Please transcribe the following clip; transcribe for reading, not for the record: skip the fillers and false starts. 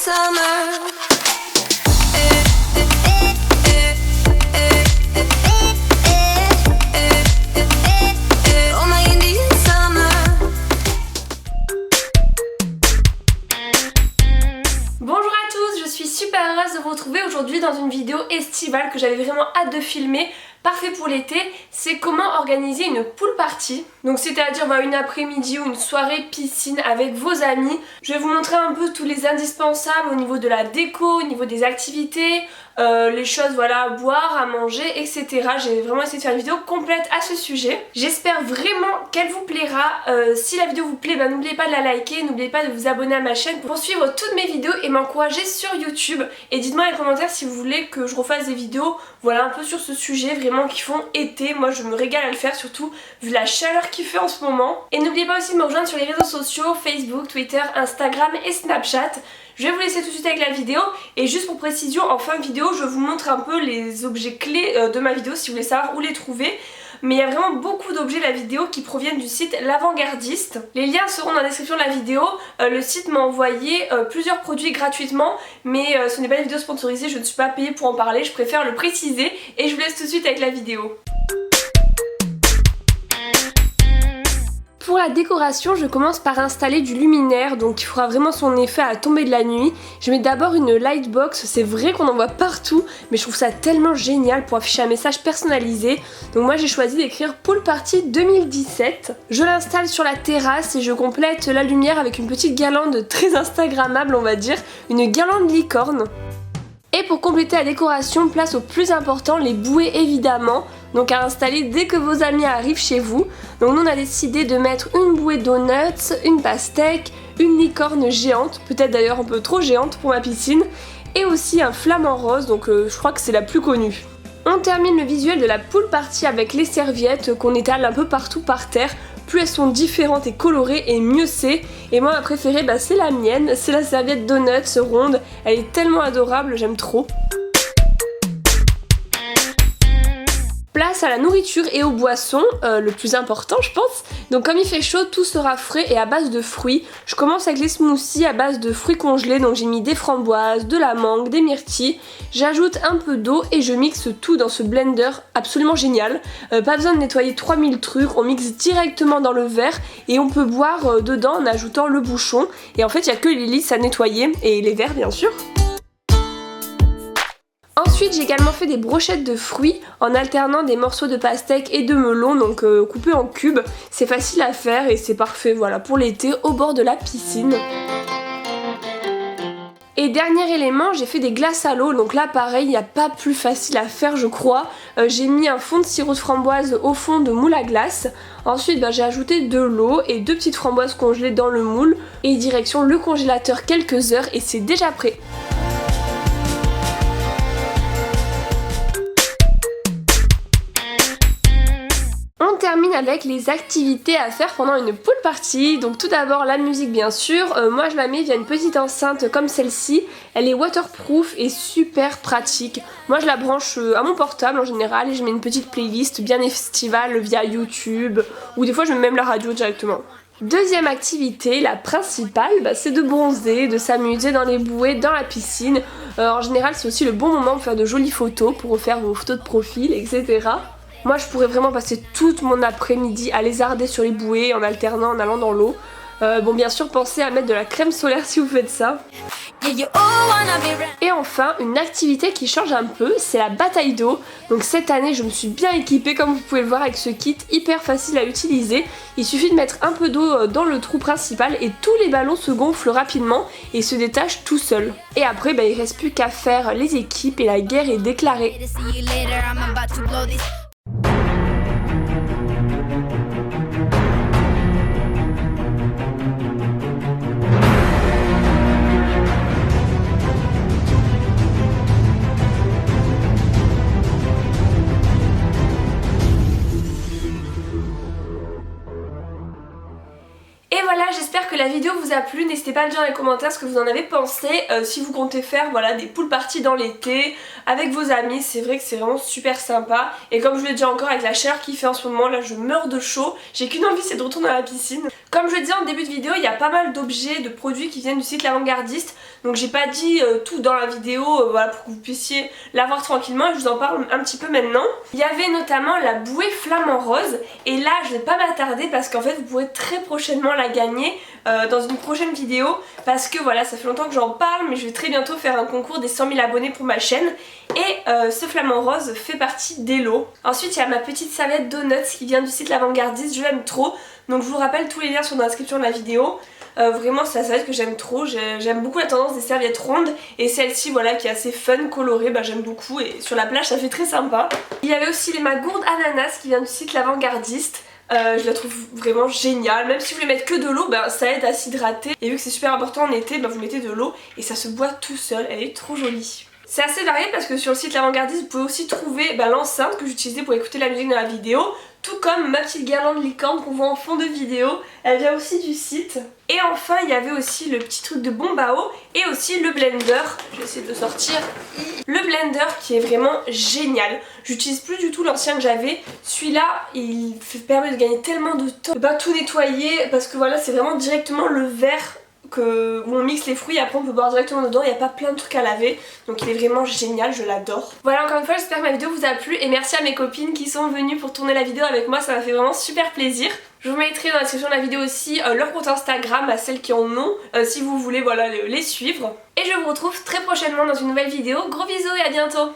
summer. Oh my Indian summer. Bonjour à tous, je suis super heureuse de vous retrouver aujourd'hui dans une vidéo estivale que j'avais vraiment hâte de filmer. Parfait pour l'été, c'est comment organiser une pool party. Donc c'est-à-dire une après-midi ou une soirée piscine avec vos amis. Je vais vous montrer un peu tous les indispensables au niveau de la déco, au niveau des activités, les choses voilà à boire, à manger, etc. J'ai vraiment essayé de faire une vidéo complète à ce sujet. J'espère vraiment qu'elle vous plaira. Si la vidéo vous plaît, n'oubliez pas de la liker, n'oubliez pas de vous abonner à ma chaîne pour suivre toutes mes vidéos et m'encourager sur YouTube. Et dites-moi dans les commentaires si vous voulez que je refasse des vidéos voilà un peu sur ce sujet vraiment qui font été. Moi je me régale à le faire, surtout vu la chaleur qu'il fait en ce moment. Et n'oubliez pas aussi de me rejoindre sur les réseaux sociaux, Facebook, Twitter, Instagram et Snapchat. Je vais vous laisser tout de suite avec la vidéo et juste pour précision, en fin de vidéo je vous montre un peu les objets clés de ma vidéo si vous voulez savoir où les trouver. Mais il y a vraiment beaucoup d'objets de la vidéo qui proviennent du site L'Avant-Gardiste. Les liens seront dans la description de la vidéo. Le site m'a envoyé plusieurs produits gratuitement, mais ce n'est pas une vidéo sponsorisée, je ne suis pas payée pour en parler, je préfère le préciser et je vous laisse tout de suite avec la vidéo. Pour la décoration, je commence par installer du luminaire, donc il fera vraiment son effet à la tombée de la nuit. Je mets d'abord une lightbox, c'est vrai qu'on en voit partout, mais je trouve ça tellement génial pour afficher un message personnalisé. Donc moi j'ai choisi d'écrire Pool Party 2017. Je l'installe sur la terrasse et je complète la lumière avec une petite guirlande très instagrammable on va dire, une guirlande licorne. Et pour compléter la décoration, place au plus important, les bouées évidemment, donc à installer dès que vos amis arrivent chez vous. Donc nous on a décidé de mettre une bouée donuts, une pastèque, une licorne géante, peut-être d'ailleurs un peu trop géante pour ma piscine, et aussi un flamant rose, donc je crois que c'est la plus connue. On termine le visuel de la pool party avec les serviettes qu'on étale un peu partout par terre. Plus elles sont différentes et colorées et mieux c'est. Et moi ma préférée c'est la mienne, c'est la serviette donuts ronde. Elle est tellement adorable, j'aime trop. Place à la nourriture et aux boissons, le plus important je pense. Donc comme il fait chaud, tout sera frais et à base de fruits. Je commence avec les smoothies à base de fruits congelés, donc j'ai mis des framboises, de la mangue, des myrtilles. J'ajoute un peu d'eau et je mixe tout dans ce blender absolument génial. Pas besoin de nettoyer 3000 trucs, on mixe directement dans le verre et on peut boire dedans en ajoutant le bouchon. Et en fait il n'y a que les lys à nettoyer et les verres bien sûr. Ensuite j'ai également fait des brochettes de fruits en alternant des morceaux de pastèque et de melon, donc coupés en cubes. C'est facile à faire et c'est parfait voilà, pour l'été au bord de la piscine. Et dernier élément, j'ai fait des glaces à l'eau, donc là pareil, il n'y a pas plus facile à faire je crois. J'ai mis un fond de sirop de framboise au fond de moule à glace. Ensuite j'ai ajouté de l'eau et 2 petites framboises congelées dans le moule. Et direction le congélateur quelques heures et c'est déjà prêt. On termine avec les activités à faire pendant une pool party. Donc tout d'abord la musique bien sûr, moi je la mets via une petite enceinte comme celle-ci. Elle est waterproof et super pratique. Moi je la branche à mon portable en général et je mets une petite playlist bien estivale via YouTube ou des fois je mets même la radio directement. Deuxième activité, la principale, c'est de bronzer, de s'amuser dans les bouées, dans la piscine. En général c'est aussi le bon moment pour faire de jolies photos, pour refaire vos photos de profil, etc. Moi je pourrais vraiment passer toute mon après-midi à lézarder sur les bouées en alternant, en allant dans l'eau. Bon bien sûr pensez à mettre de la crème solaire si vous faites ça. Et enfin une activité qui change un peu, c'est la bataille d'eau. Donc cette année je me suis bien équipée comme vous pouvez le voir avec ce kit hyper facile à utiliser. Il suffit de mettre un peu d'eau dans le trou principal et tous les ballons se gonflent rapidement et se détachent tout seuls. Et après il reste plus qu'à faire les équipes et la guerre est déclarée. Et voilà, j'espère que la vidéo vous a plu, n'hésitez pas à me dire dans les commentaires ce que vous en avez pensé, si vous comptez faire des pool parties dans l'été avec vos amis, c'est vrai que c'est vraiment super sympa. Et comme je vous l'ai dit encore avec la chaleur qu'il fait en ce moment, là je meurs de chaud, j'ai qu'une envie c'est de retourner à la piscine. Comme je le disais en début de vidéo, il y a pas mal d'objets, de produits qui viennent du site L'Avant-Gardiste. Donc j'ai pas dit tout dans la vidéo, voilà, pour que vous puissiez la voir tranquillement, et je vous en parle un petit peu maintenant. Il y avait notamment la bouée flamant rose, et là je vais pas m'attarder parce qu'en fait vous pourrez très prochainement la gagner dans une prochaine vidéo, parce que voilà, ça fait longtemps que j'en parle, mais je vais très bientôt faire un concours des 100 000 abonnés pour ma chaîne, et ce flamant rose fait partie des lots. Ensuite il y a ma petite serviette Donuts qui vient du site L'Avant-Gardiste, je l'aime trop, donc je vous rappelle, tous les liens sont dans la description de la vidéo. Vraiment c'est la serviette que j'aime trop, j'aime beaucoup la tendance des serviettes rondes, et celle-ci voilà qui est assez fun, colorée, bah, j'aime beaucoup, et sur la plage ça fait très sympa. Il y avait aussi ma gourde ananas qui vient du site L'Avant-Gardiste. Je la trouve vraiment géniale, même si vous voulez mettre que de l'eau, bah, ça aide à s'hydrater, et vu que c'est super important en été, bah, vous mettez de l'eau et ça se boit tout seul, elle est trop jolie. C'est assez varié parce que sur le site L'Avant-Gardiste vous pouvez aussi trouver l'enceinte que j'utilisais pour écouter la musique dans la vidéo, tout comme ma petite guirlande licorne qu'on voit en fond de vidéo, elle vient aussi du site. Et enfin il y avait aussi le petit truc de bombe à eau et aussi le blender, je vais essayer de sortir, le blender qui est vraiment génial. J'utilise plus du tout l'ancien que j'avais, celui-là il permet de gagner tellement de temps, de pas tout nettoyer parce que voilà c'est vraiment directement le verre où on mixe les fruits, après on peut boire directement dedans, il n'y a pas plein de trucs à laver, donc il est vraiment génial, je l'adore. Voilà, encore une fois j'espère que ma vidéo vous a plu et merci à mes copines qui sont venues pour tourner la vidéo avec moi, ça m'a fait vraiment super plaisir. Je vous mettrai dans la description de la vidéo aussi leur compte Instagram à celles qui en ont, si vous voulez voilà, les suivre. Et je vous retrouve très prochainement dans une nouvelle vidéo, gros bisous et à bientôt.